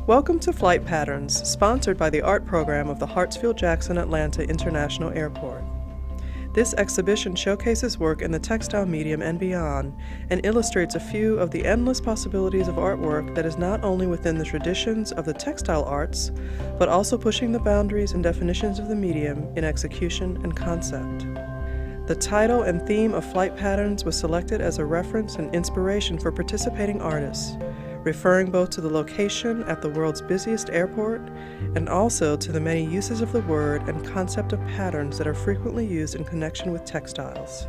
Welcome to Flight Patterns, sponsored by the art program of the Hartsfield-Jackson Atlanta International Airport. This exhibition showcases work in the textile medium and beyond, and illustrates a few of the endless possibilities of artwork that is not only within the traditions of the textile arts, but also pushing the boundaries and definitions of the medium in execution and concept. The title and theme of Flight Patterns was selected as a reference and inspiration for participating artists, referring both to the location at the world's busiest airport and also to the many uses of the word and concept of patterns that are frequently used in connection with textiles.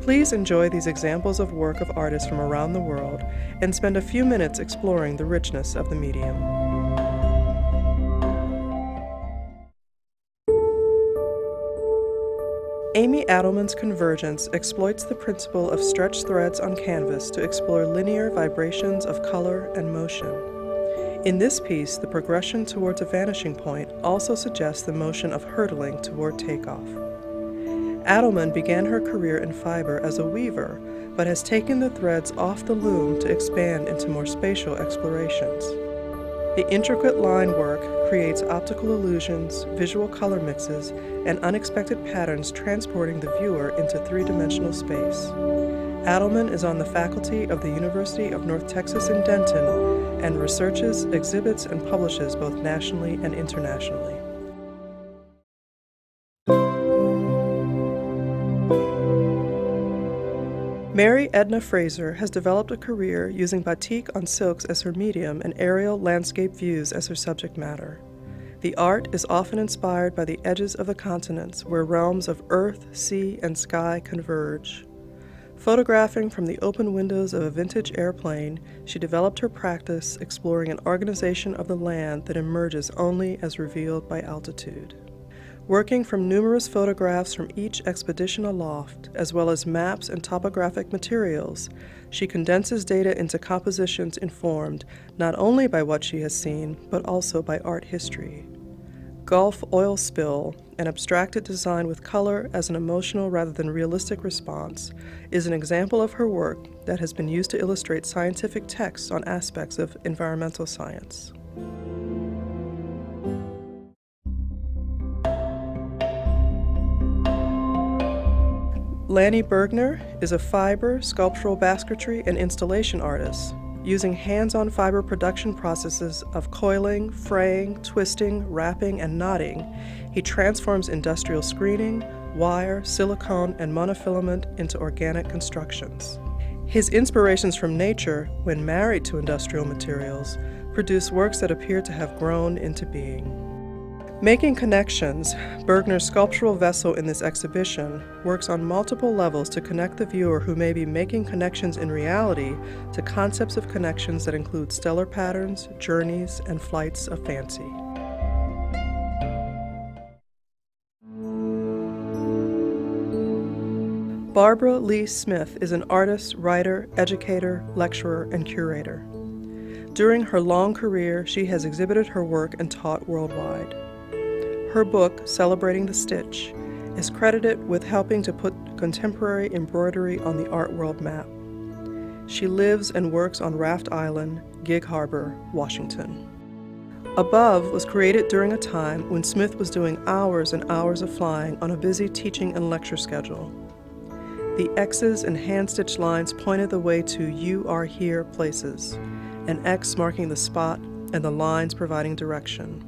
Please enjoy these examples of work of artists from around the world and spend a few minutes exploring the richness of the medium. Amy Adelman's Convergence exploits the principle of stretched threads on canvas to explore linear vibrations of color and motion. In this piece, the progression towards a vanishing point also suggests the motion of hurtling toward takeoff. Adelman began her career in fiber as a weaver, but has taken the threads off the loom to expand into more spatial explorations. The intricate line work creates optical illusions, visual color mixes, and unexpected patterns transporting the viewer into three-dimensional space. Adelman is on the faculty of the University of North Texas in Denton and researches, exhibits, and publishes both nationally and internationally. Mary Edna Fraser has developed a career using batik on silks as her medium and aerial landscape views as her subject matter. The art is often inspired by the edges of the continents where realms of earth, sea, and sky converge. Photographing from the open windows of a vintage airplane, she developed her practice exploring an organization of the land that emerges only as revealed by altitude. Working from numerous photographs from each expedition aloft, as well as maps and topographic materials, she condenses data into compositions informed not only by what she has seen, but also by art history. Gulf oil spill, an abstracted design with color as an emotional rather than realistic response, is an example of her work that has been used to illustrate scientific texts on aspects of environmental science. Lanny Bergner is a fiber, sculptural basketry, and installation artist. Using hands-on fiber production processes of coiling, fraying, twisting, wrapping, and knotting, he transforms industrial screening, wire, silicone, and monofilament into organic constructions. His inspirations from nature, when married to industrial materials, produce works that appear to have grown into being. Making Connections, Bergner's sculptural vessel in this exhibition, works on multiple levels to connect the viewer who may be making connections in reality to concepts of connections that include stellar patterns, journeys, and flights of fancy. Barbara Lee Smith is an artist, writer, educator, lecturer, and curator. During her long career, she has exhibited her work and taught worldwide. Her book, Celebrating the Stitch, is credited with helping to put contemporary embroidery on the art world map. She lives and works on Raft Island, Gig Harbor, Washington. Above was created during a time when Smith was doing hours and hours of flying on a busy teaching and lecture schedule. The X's and hand-stitched lines pointed the way to "You Are Here" places, an X marking the spot and the lines providing direction.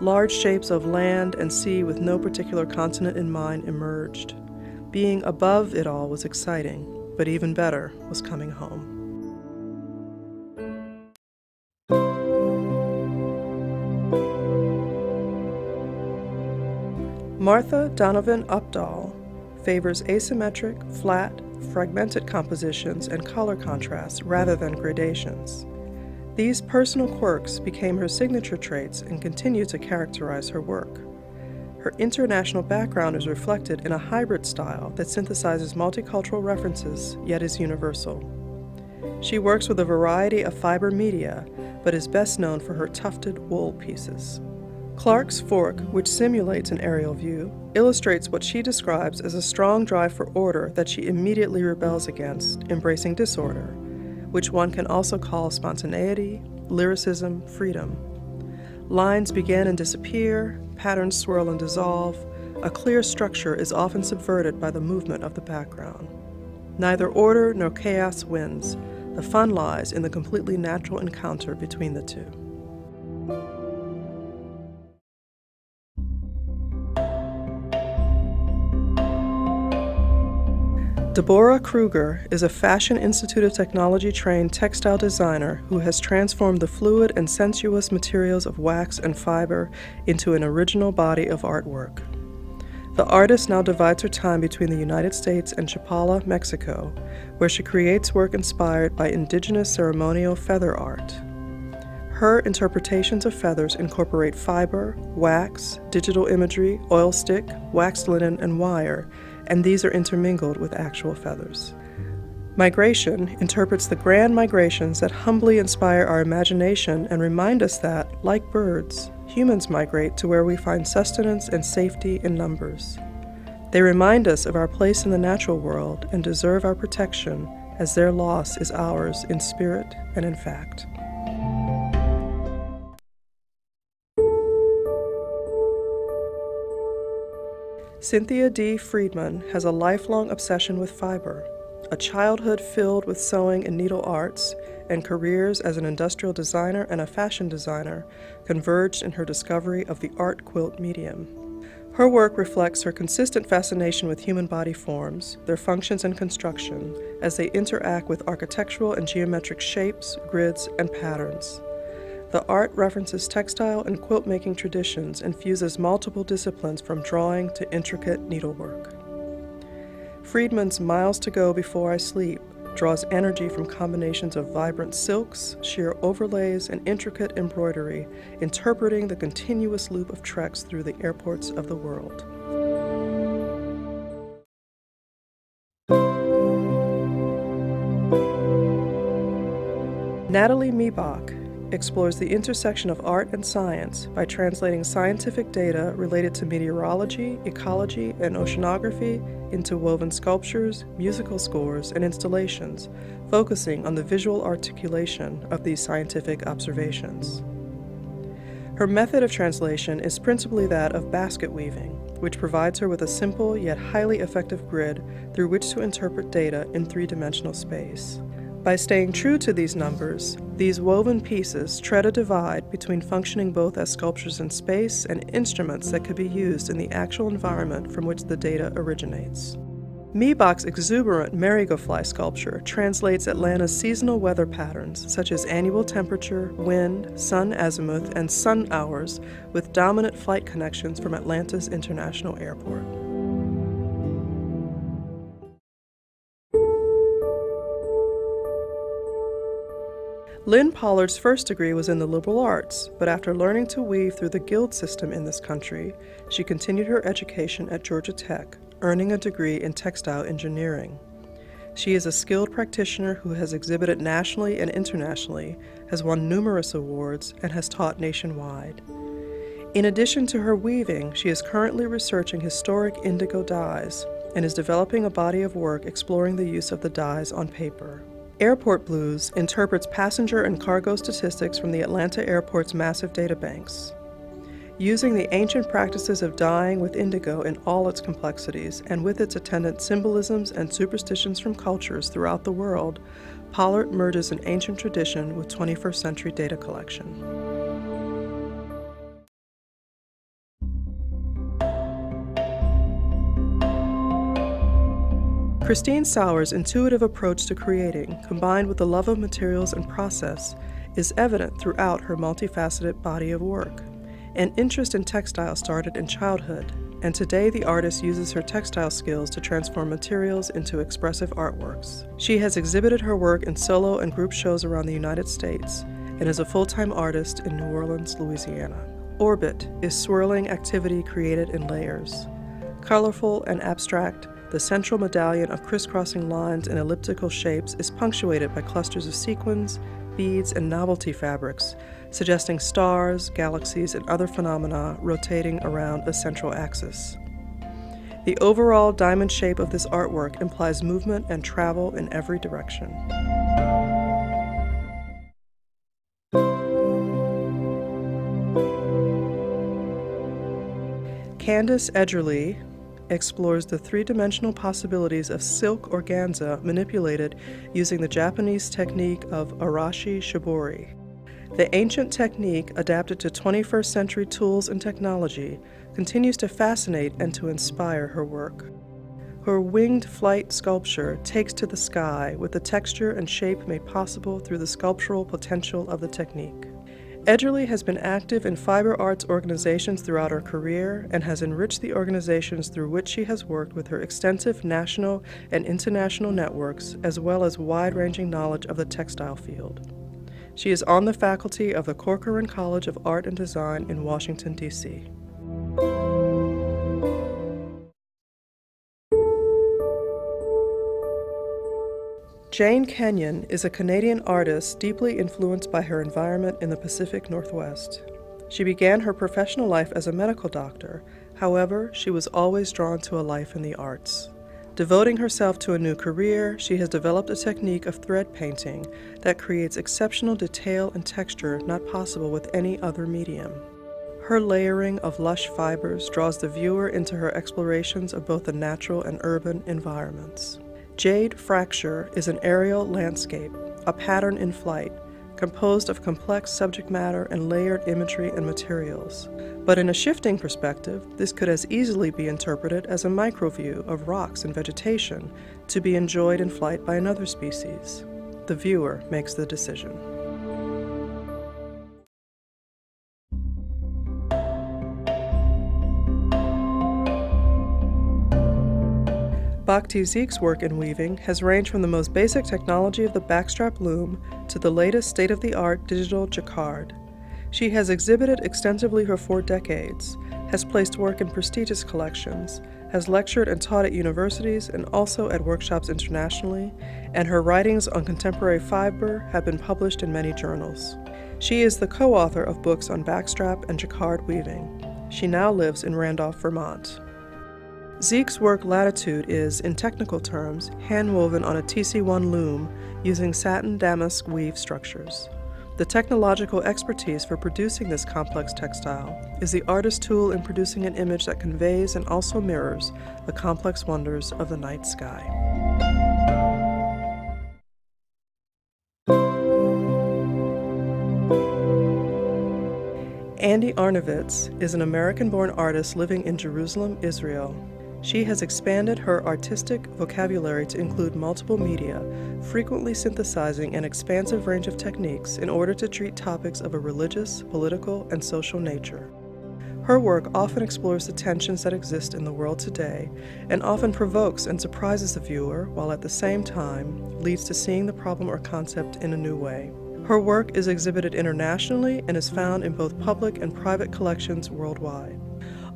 Large shapes of land and sea with no particular continent in mind emerged. Being above it all was exciting, but even better was coming home. Martha Donovan Updahl favors asymmetric, flat, fragmented compositions and color contrasts rather than gradations. These personal quirks became her signature traits and continue to characterize her work. Her international background is reflected in a hybrid style that synthesizes multicultural references yet is universal. She works with a variety of fiber media, but is best known for her tufted wool pieces. Clark's fork, which simulates an aerial view, illustrates what she describes as a strong drive for order that she immediately rebels against, embracing disorder, which one can also call spontaneity, lyricism, freedom. Lines begin and disappear, patterns swirl and dissolve. A clear structure is often subverted by the movement of the background. Neither order nor chaos wins. The fun lies in the completely natural encounter between the two. Deborah Kruger is a Fashion Institute of Technology trained textile designer who has transformed the fluid and sensuous materials of wax and fiber into an original body of artwork. The artist now divides her time between the United States and Chapala, Mexico, where she creates work inspired by indigenous ceremonial feather art. Her interpretations of feathers incorporate fiber, wax, digital imagery, oil stick, waxed linen, and wire, and these are intermingled with actual feathers. Migration interprets the grand migrations that humbly inspire our imagination and remind us that, like birds, humans migrate to where we find sustenance and safety in numbers. They remind us of our place in the natural world and deserve our protection, as their loss is ours in spirit and in fact. Cynthia D. Friedman has a lifelong obsession with fiber, a childhood filled with sewing and needle arts, and careers as an industrial designer and a fashion designer converged in her discovery of the art quilt medium. Her work reflects her consistent fascination with human body forms, their functions and construction, as they interact with architectural and geometric shapes, grids, and patterns. The art references textile and quilt-making traditions and fuses multiple disciplines from drawing to intricate needlework. Friedman's Miles to Go Before I Sleep draws energy from combinations of vibrant silks, sheer overlays, and intricate embroidery, interpreting the continuous loop of treks through the airports of the world. Natalie Miebach explores the intersection of art and science by translating scientific data related to meteorology, ecology, and oceanography into woven sculptures, musical scores, and installations, focusing on the visual articulation of these scientific observations. Her method of translation is principally that of basket weaving, which provides her with a simple yet highly effective grid through which to interpret data in three-dimensional space. By staying true to these numbers, these woven pieces tread a divide between functioning both as sculptures in space and instruments that could be used in the actual environment from which the data originates. Miebach's exuberant merry-go-fly sculpture translates Atlanta's seasonal weather patterns, such as annual temperature, wind, sun azimuth, and sun hours, with dominant flight connections from Atlanta's International Airport. Lynn Pollard's first degree was in the liberal arts, but after learning to weave through the guild system in this country, she continued her education at Georgia Tech, earning a degree in textile engineering. She is a skilled practitioner who has exhibited nationally and internationally, has won numerous awards, and has taught nationwide. In addition to her weaving, she is currently researching historic indigo dyes and is developing a body of work exploring the use of the dyes on paper. Airport Blues interprets passenger and cargo statistics from the Atlanta airport's massive databanks. Using the ancient practices of dyeing with indigo in all its complexities and with its attendant symbolisms and superstitions from cultures throughout the world, Pollard merges an ancient tradition with 21st century data collection. Christine Sauer's intuitive approach to creating, combined with the love of materials and process, is evident throughout her multifaceted body of work. An interest in textile started in childhood, and today the artist uses her textile skills to transform materials into expressive artworks. She has exhibited her work in solo and group shows around the United States, and is a full-time artist in New Orleans, Louisiana. Orbit is swirling activity created in layers. Colorful and abstract, the central medallion of crisscrossing lines and elliptical shapes is punctuated by clusters of sequins, beads, and novelty fabrics, suggesting stars, galaxies, and other phenomena rotating around a central axis. The overall diamond shape of this artwork implies movement and travel in every direction. Candace Edgerly explores the three-dimensional possibilities of silk organza manipulated using the Japanese technique of arashi shibori. The ancient technique, adapted to 21st century tools and technology, continues to fascinate and to inspire her work. Her winged flight sculpture takes to the sky with the texture and shape made possible through the sculptural potential of the technique. Edgerly has been active in fiber arts organizations throughout her career and has enriched the organizations through which she has worked with her extensive national and international networks, as well as wide-ranging knowledge of the textile field. She is on the faculty of the Corcoran College of Art and Design in Washington, D.C. Jane Kenyon is a Canadian artist deeply influenced by her environment in the Pacific Northwest. She began her professional life as a medical doctor. However, she was always drawn to a life in the arts. Devoting herself to a new career, she has developed a technique of thread painting that creates exceptional detail and texture not possible with any other medium. Her layering of lush fibers draws the viewer into her explorations of both the natural and urban environments. Jade Fracture is an aerial landscape, a pattern in flight, composed of complex subject matter and layered imagery and materials. But in a shifting perspective, this could as easily be interpreted as a microview of rocks and vegetation to be enjoyed in flight by another species. The viewer makes the decision. Bhakti Zeek's work in weaving has ranged from the most basic technology of the backstrap loom to the latest state-of-the-art digital jacquard. She has exhibited extensively for 4 decades, has placed work in prestigious collections, has lectured and taught at universities and also at workshops internationally, and her writings on contemporary fiber have been published in many journals. She is the co-author of books on backstrap and jacquard weaving. She now lives in Randolph, Vermont. Zeek's work Latitude is, in technical terms, hand-woven on a TC1 loom using satin damask weave structures. The technological expertise for producing this complex textile is the artist's tool in producing an image that conveys and also mirrors the complex wonders of the night sky. Andi Arnovitz is an American-born artist living in Jerusalem, Israel. She has expanded her artistic vocabulary to include multiple media, frequently synthesizing an expansive range of techniques in order to treat topics of a religious, political, and social nature. Her work often explores the tensions that exist in the world today and often provokes and surprises the viewer, while at the same time leads to seeing the problem or concept in a new way. Her work is exhibited internationally and is found in both public and private collections worldwide.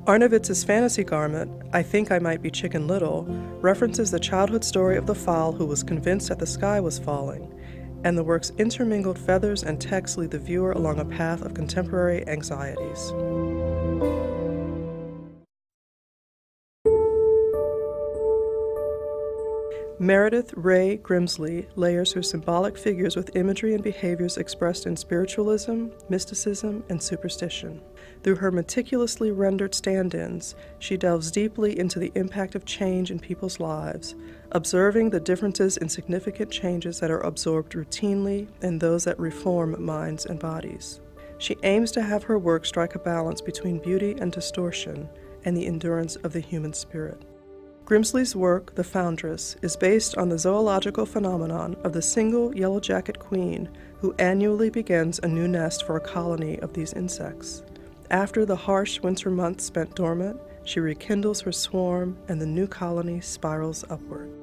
Arnovitz's fantasy garment, I Think I Might Be Chicken Little, references the childhood story of the fowl who was convinced that the sky was falling, and the work's intermingled feathers and text lead the viewer along a path of contemporary anxieties. Meredith Ray Grimsley layers her symbolic figures with imagery and behaviors expressed in spiritualism, mysticism, and superstition. Through her meticulously rendered stand-ins, she delves deeply into the impact of change in people's lives, observing the differences in significant changes that are absorbed routinely and those that reform minds and bodies. She aims to have her work strike a balance between beauty and distortion and the endurance of the human spirit. Grimsley's work, The Foundress, is based on the zoological phenomenon of the single yellow-jacket queen who annually begins a new nest for a colony of these insects. After the harsh winter months spent dormant, she rekindles her swarm and the new colony spirals upward.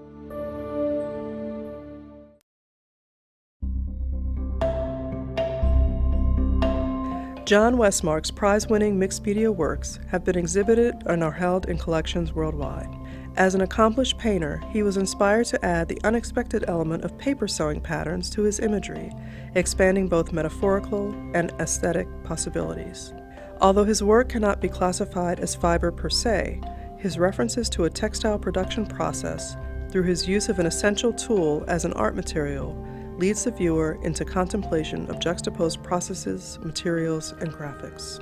John Westmark's prize-winning mixed media works have been exhibited and are held in collections worldwide. As an accomplished painter, he was inspired to add the unexpected element of paper sewing patterns to his imagery, expanding both metaphorical and aesthetic possibilities. Although his work cannot be classified as fiber per se, his references to a textile production process through his use of an essential tool as an art material leads the viewer into contemplation of juxtaposed processes, materials, and graphics.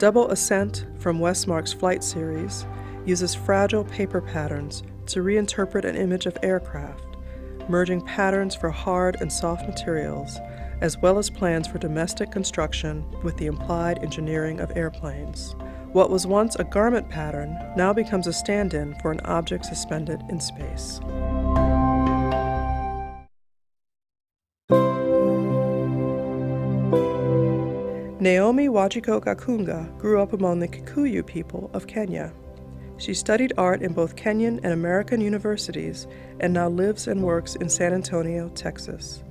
Double Ascent from Westmark's Flight series uses fragile paper patterns to reinterpret an image of aircraft, merging patterns for hard and soft materials, as well as plans for domestic construction with the implied engineering of airplanes. What was once a garment pattern now becomes a stand-in for an object suspended in space. Naomi Wajiko Gakunga grew up among the Kikuyu people of Kenya. She studied art in both Kenyan and American universities and now lives and works in San Antonio, Texas.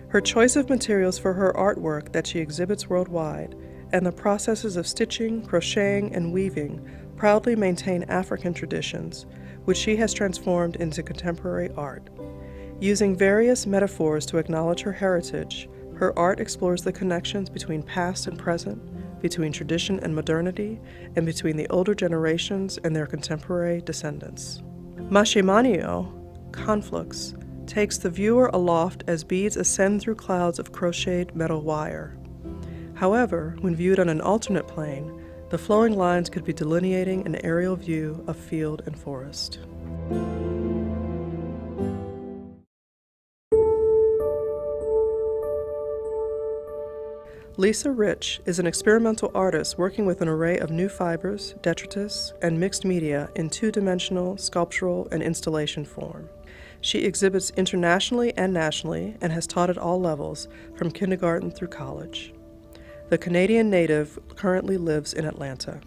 Her choice of materials for her artwork that she exhibits worldwide and the processes of stitching, crocheting, and weaving proudly maintain African traditions, which she has transformed into contemporary art. Using various metaphors to acknowledge her heritage, her art explores the connections between past and present, between tradition and modernity, and between the older generations and their contemporary descendants. Mashimanio, conflux, takes the viewer aloft as beads ascend through clouds of crocheted metal wire. However, when viewed on an alternate plane, the flowing lines could be delineating an aerial view of field and forest. Lisa Rich is an experimental artist working with an array of new fibers, detritus, and mixed media in two-dimensional, sculptural, and installation form. She exhibits internationally and nationally and has taught at all levels, from kindergarten through college. The Canadian native currently lives in Atlanta.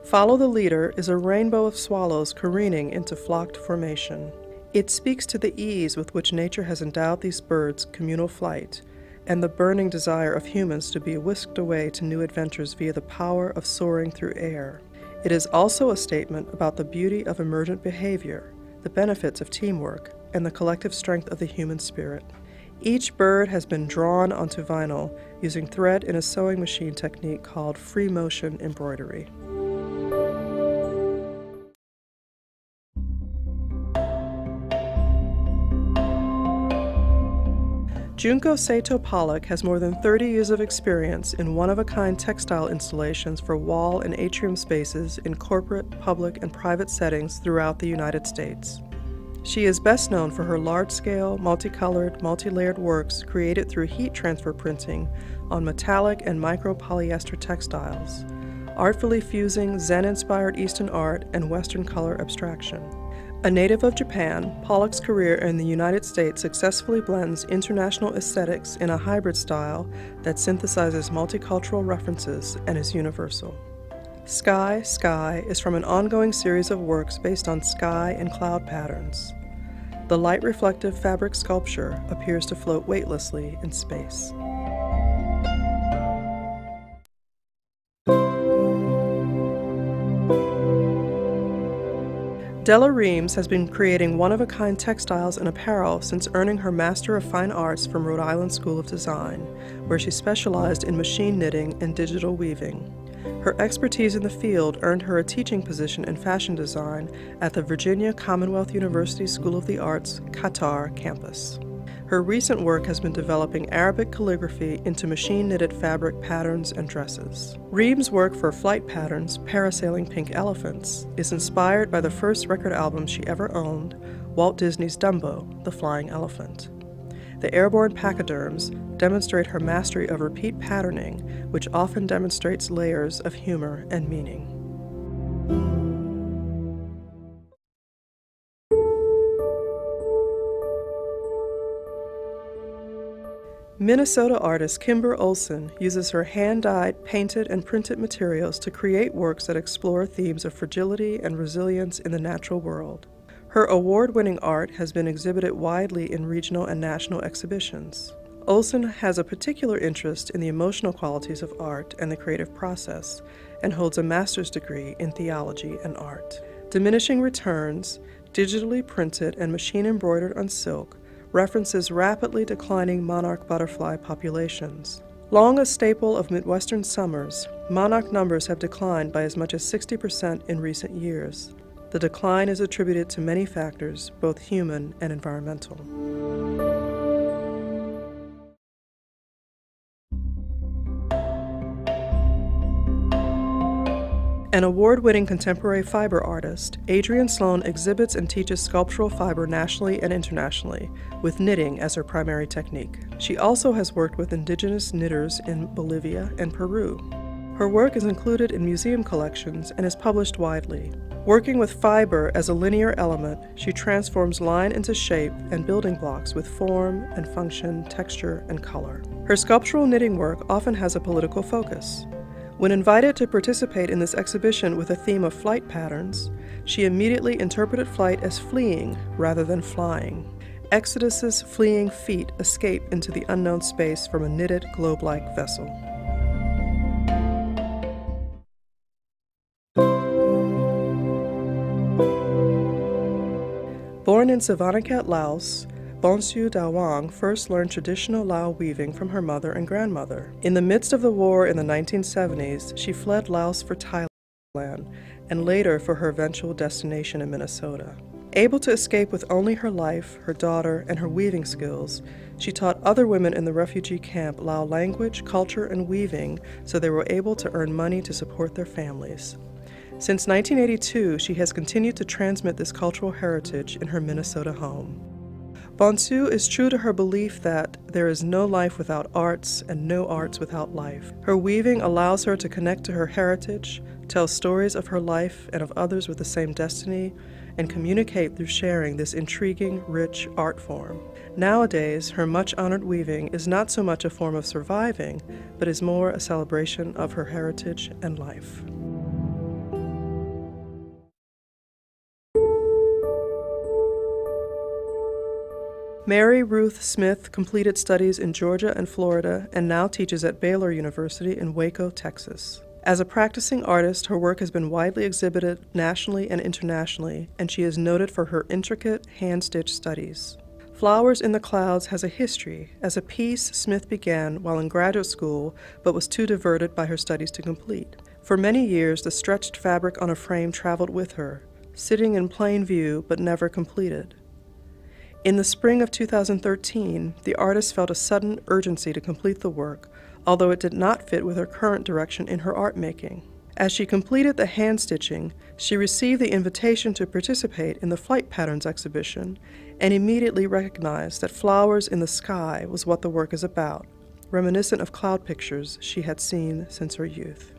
Follow the Leader is a rainbow of swallows careening into flocked formation. It speaks to the ease with which nature has endowed these birds' communal flight, and the burning desire of humans to be whisked away to new adventures via the power of soaring through air. It is also a statement about the beauty of emergent behavior, the benefits of teamwork, and the collective strength of the human spirit. Each bird has been drawn onto vinyl using thread in a sewing machine technique called free motion embroidery. Junko Sato Pollock has more than 30 years of experience in one-of-a-kind textile installations for wall and atrium spaces in corporate, public, and private settings throughout the United States. She is best known for her large-scale, multicolored, multi-layered works created through heat transfer printing on metallic and micro-polyester textiles, artfully fusing Zen-inspired Eastern art and Western color abstraction. A native of Japan, Pollock's career in the United States successfully blends international aesthetics in a hybrid style that synthesizes multicultural references and is universal. Sky, Sky is from an ongoing series of works based on sky and cloud patterns. The light-reflective fabric sculpture appears to float weightlessly in space. Della Reams has been creating one-of-a-kind textiles and apparel since earning her Master of Fine Arts from Rhode Island School of Design, where she specialized in machine knitting and digital weaving. Her expertise in the field earned her a teaching position in fashion design at the Virginia Commonwealth University School of the Arts, Qatar campus. Her recent work has been developing Arabic calligraphy into machine-knitted fabric patterns and dresses. Reams' work for Flight Patterns, Parasailing Pink Elephants, is inspired by the first record album she ever owned, Walt Disney's Dumbo, the Flying Elephant. The airborne pachyderms demonstrate her mastery of repeat patterning, which often demonstrates layers of humor and meaning. Minnesota artist Kimber Olson uses her hand-dyed, painted, and printed materials to create works that explore themes of fragility and resilience in the natural world. Her award-winning art has been exhibited widely in regional and national exhibitions. Olson has a particular interest in the emotional qualities of art and the creative process, and holds a master's degree in theology and art. Diminishing Returns, digitally printed and machine-embroidered on silk, references rapidly declining monarch butterfly populations. Long a staple of Midwestern summers, monarch numbers have declined by as much as 60% in recent years. The decline is attributed to many factors, both human and environmental. An award-winning contemporary fiber artist, Adrienne Sloan exhibits and teaches sculptural fiber nationally and internationally, with knitting as her primary technique. She also has worked with indigenous knitters in Bolivia and Peru. Her work is included in museum collections and is published widely. Working with fiber as a linear element, she transforms line into shape and building blocks with form and function, texture, and color. Her sculptural knitting work often has a political focus. When invited to participate in this exhibition with a theme of flight patterns, she immediately interpreted flight as fleeing rather than flying. Exodus's fleeing feet escape into the unknown space from a knitted globe-like vessel. Born in Savannakhet, Laos, Bonsu Dawang first learned traditional Lao weaving from her mother and grandmother. In the midst of the war in the 1970s, she fled Laos for Thailand and later for her eventual destination in Minnesota. Able to escape with only her life, her daughter, and her weaving skills, she taught other women in the refugee camp Lao language, culture, and weaving so they were able to earn money to support their families. Since 1982, she has continued to transmit this cultural heritage in her Minnesota home. Bonsu is true to her belief that there is no life without arts and no arts without life. Her weaving allows her to connect to her heritage, tell stories of her life and of others with the same destiny, and communicate through sharing this intriguing, rich art form. Nowadays, her much-honored weaving is not so much a form of surviving, but is more a celebration of her heritage and life. Mary Ruth Smith completed studies in Georgia and Florida and now teaches at Baylor University in Waco, Texas. As a practicing artist, her work has been widely exhibited nationally and internationally, and she is noted for her intricate hand-stitched studies. Flowers in the Clouds has a history as a piece Smith began while in graduate school but was too diverted by her studies to complete. For many years, the stretched fabric on a frame traveled with her, sitting in plain view but never completed. In the spring of 2013, the artist felt a sudden urgency to complete the work, although it did not fit with her current direction in her art making. As she completed the hand stitching, she received the invitation to participate in the Flight Patterns exhibition and immediately recognized that flowers in the sky was what the work is about, reminiscent of cloud pictures she had seen since her youth.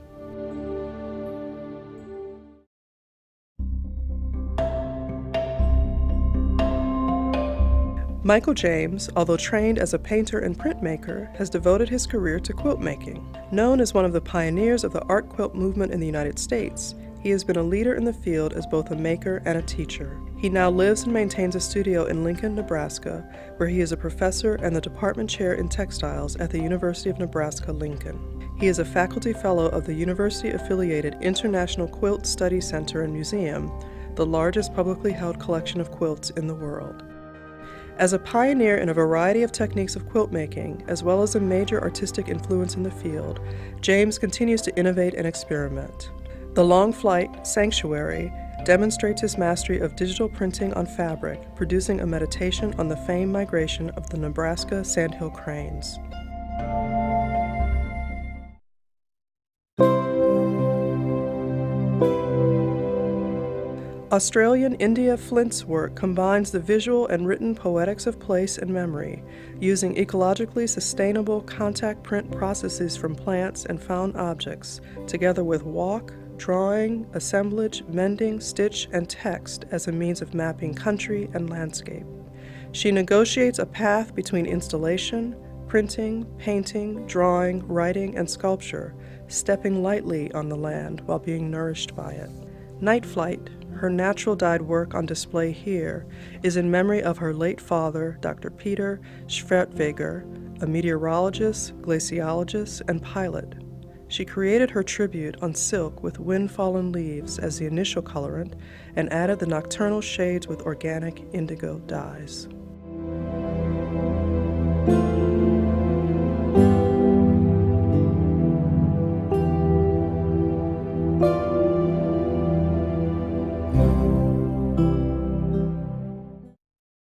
Michael James, although trained as a painter and printmaker, has devoted his career to quilt making. Known as one of the pioneers of the art quilt movement in the United States, he has been a leader in the field as both a maker and a teacher. He now lives and maintains a studio in Lincoln, Nebraska, where he is a professor and the department chair in textiles at the University of Nebraska-Lincoln. He is a faculty fellow of the university-affiliated International Quilt Study Center and Museum, the largest publicly held collection of quilts in the world. As a pioneer in a variety of techniques of quilt making, as well as a major artistic influence in the field, James continues to innovate and experiment. The long flight, Sanctuary, demonstrates his mastery of digital printing on fabric, producing a meditation on the famed migration of the Nebraska sandhill cranes. Australian India Flint's work combines the visual and written poetics of place and memory, using ecologically sustainable contact print processes from plants and found objects, together with walk, drawing, assemblage, mending, stitch, and text as a means of mapping country and landscape. She negotiates a path between installation, printing, painting, drawing, writing, and sculpture, stepping lightly on the land while being nourished by it. Night Flight, her natural-dyed work on display here, is in memory of her late father, Dr. Peter Schwertweger, a meteorologist, glaciologist, and pilot. She created her tribute on silk with wind-fallen leaves as the initial colorant and added the nocturnal shades with organic indigo dyes.